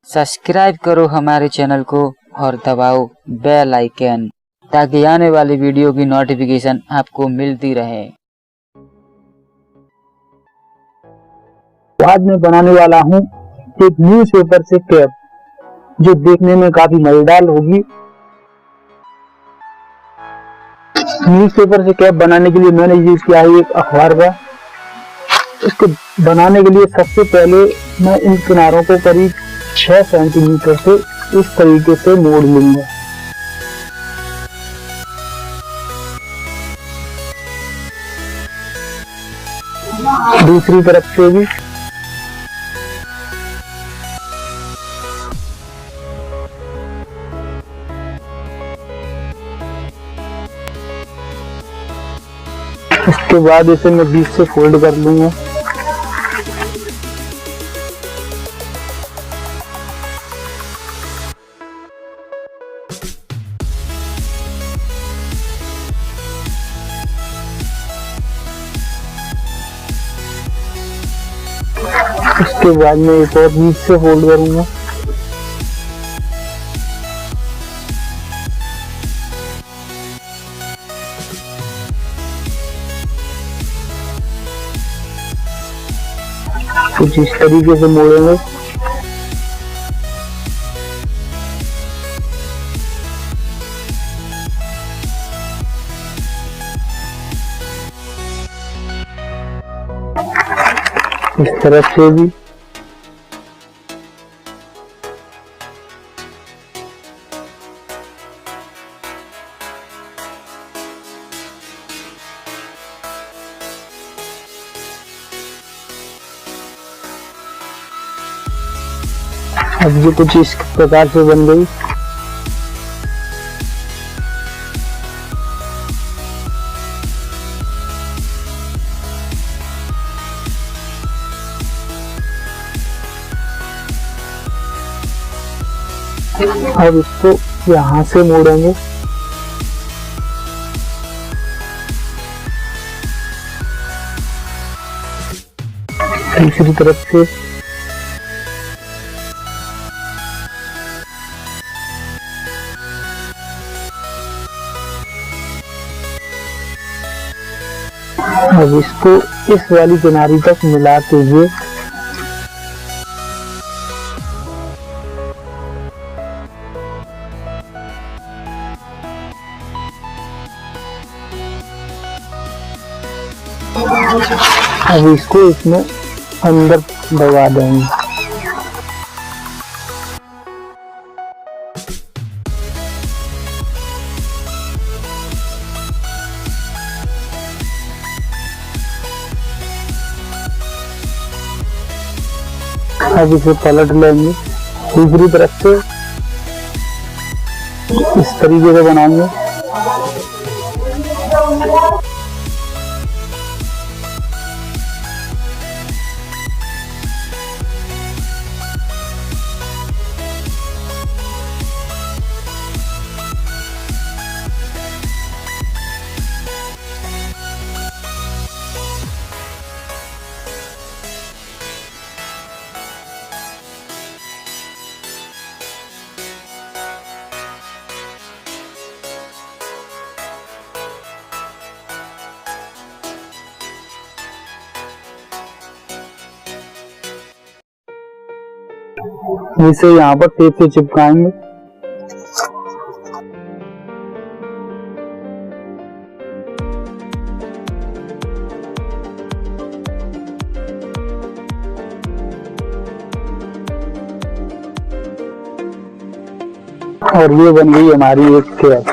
Subscribe करो हमारे channel को और दबाओ बेल आइकन ताकि आने वाली वीडियो की नोटिफिकेशन आपको मिलती रहे। आज मैं बनाने वाला हूँ एक न्यूज़पेपर से कैप, जो देखने में काफी मजेदार होगी। न्यूज़पेपर से कैप बनाने के लिए मैंने यूज किया है एक अखबार का। इसको बनाने के लिए सबसे पहले मैं इन किनारों को करीब 6 सेंटीमीटर से इस तरीके से मोड़ लूंगा। दूसरी तरफ से भी उसके बाद इसे मैं बीच से फोल्ड कर लूंगा। उसके बाद मैं एक और बीच से फोल्ड करूंगा। कुछ इस तरीके से मोड़ेंगे। इस तरफ से भी अब ये कुछ इस प्रकार से बन गई। अब इसको यहाँ से मोड़ेंगे। दूसरी तरफ से अब इसको इस वाली किनारी तक मिलाते हुए अब इसको इसमें अंदर दबा देंगे। अब इसे पलट लेंगे। दूसरी तरफ से इस तरीके से बनाएंगे। इसे यहाँ पर टेप से चिपकाएंगे। और ये बन गई हमारी एक कैप।